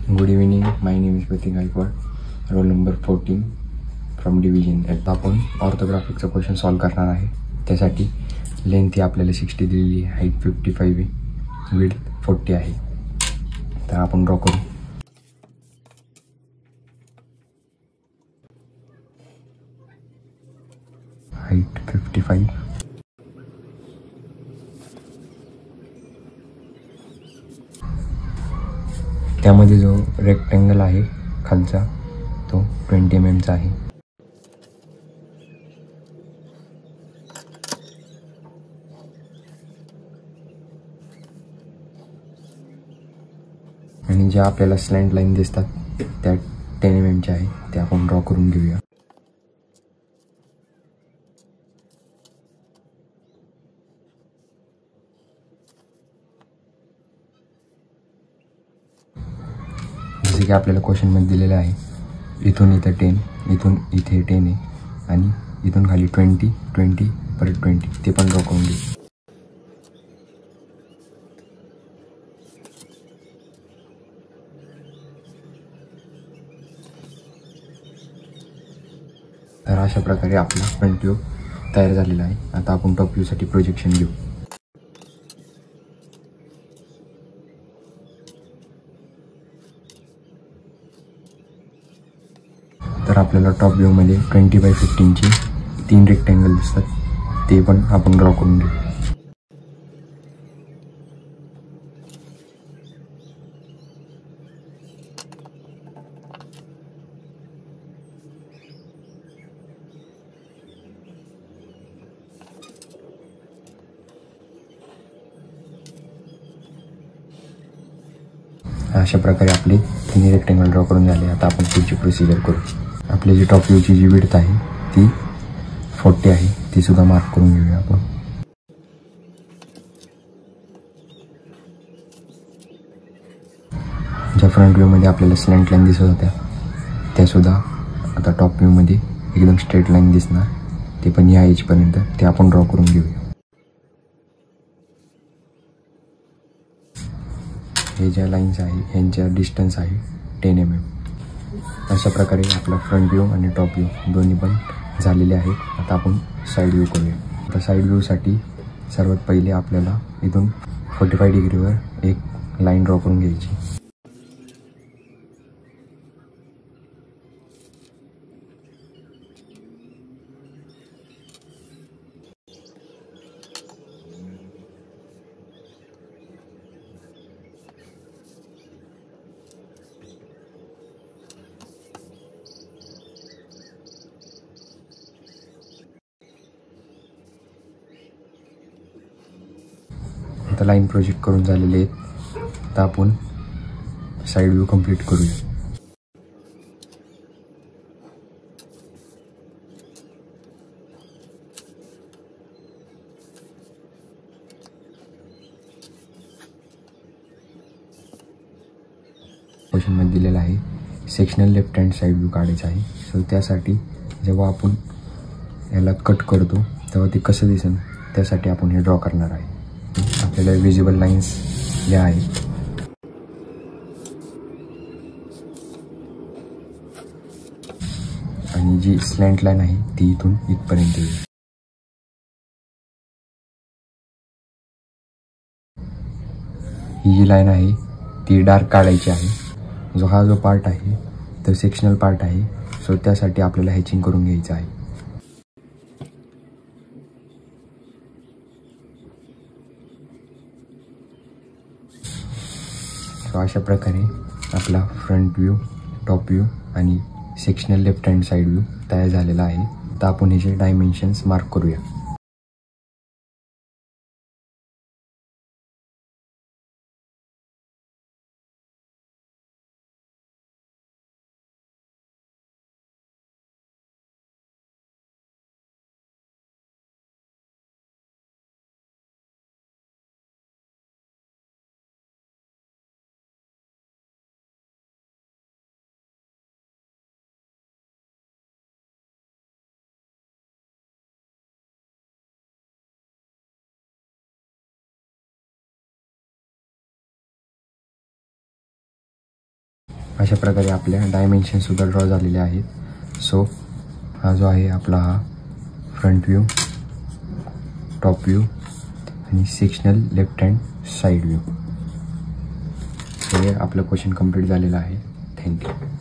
Good evening, my name is Prateek Gaikwad, roll number 14 from division. आता आपण ऑर्थोग्राफिकचा question solve करणार आहे. त्यासाठी लेंथ ही आपल्याला 60 दिलेली आहे, हाईट 55 आहे, विड्थ 40 आहे. तर आपण ड्रॉ करू. हाईट 55, त्यामध्ये जो रेक्टेंगल आहे खालचा तो 20 mm चा आहे. आणि ज्या आपल्याला स्लॅन्ट लाईन दिसतात त्या 10 mm च्या आहे, त्या आपण ड्रॉ करून घेऊया. जसे की आपल्याला क्वेश्चनमध्ये दिलेलं आहे, इथून इथं 10, इथून इथे 10 आहे आणि इथून खाली 20, 20 परत 20, ते पण ड्रॉ करून घेऊ. तर अशा प्रकारे आपला फ्रंट व्ह्यू तयार झालेला आहे. आता आपण टॉप व्ह्यूसाठी प्रोजेक्शन घेऊ. तर आपल्याला टॉप व्ह्यूमध्ये 20x15चे 3 रेक्टँगल दिसतात, ते पण आपण ड्रॉ करून घेऊ. अशा प्रकारे आपले 3 रेक्टँगल ड्रॉ करून झाले. आता आपण पुढची प्रोसिजर करू. आपली जी टॉप व्ह्यूची जी विड्थ आहे ती 40 आहे, ती सुद्धा मार्क करून घेऊया आपण. ज्या फ्रंट व्ह्यूमध्ये आपल्याला स्लॅन्ट लाईन दिसत होत्या त्यासुद्धा आता टॉप व्ह्यूमध्ये एकदम स्ट्रेट लाईन दिसणार, ते पण या एजपर्यंत, ते आपण ड्रॉ करून घेऊया. हे ज्या लाईन्स आहे यांच्या डिस्टन्स आहे 10 mm. अशा प्रकारे आपला फ्रंट व्ह्यू आणि टॉप व्ह्यू दोन्ही पण झालेले आहेत. आता आपण साईड व्ह्यू करूया. आता साईड व्ह्यूसाठी सर्वात पहिले आपल्याला इथून 45 डिग्रीवर एक लाईन ड्रॉ करून घ्यायची. आता लाईन प्रोजेक्ट करून झालेले आहेत. आता आपण साईड व्ह्यू कंप्लीट करूया. क्वेश्चनमध्ये दिलेला आहे sectional left hand side view काढायचा आहे. सो त्यासाठी जेव्हा आपण याला कट करतो तेव्हा ते कसं दिसेल त्यासाठी आपण हे ड्रॉ करणार आहे. आपल्याला विजिबल लाईन्स ज्या आहेत आणि जी स्लॅन्ट लाईन आहे ती इथून इथपर्यंत येईल. ही जी लाईन आहे ती डार्क काढायची आहे. हा जो पार्ट आहे तो सेक्शनल पार्ट आहे, सो त्यासाठी आपल्याला हॅचिंग करून घ्यायचं आहे. सो अशा प्रकारे आपला फ्रंट व्ह्यू, टॉप व्ह्यू आणि sectional left hand side view तयार झालेला आहे. आता आपण ह्याचे डायमेन्शन्स मार्क करूया. अशा प्रकारे आपल्या डायमेन्शनसुद्धा ड्रॉ झालेले आहेत. सो हा जो आहे आपला हा फ्रंट व्ह्यू, टॉप व्ह्यू आणि sectional left hand side view. हे आपलं क्वेश्चन कंप्लीट झालेलं आहे. थँक्यू.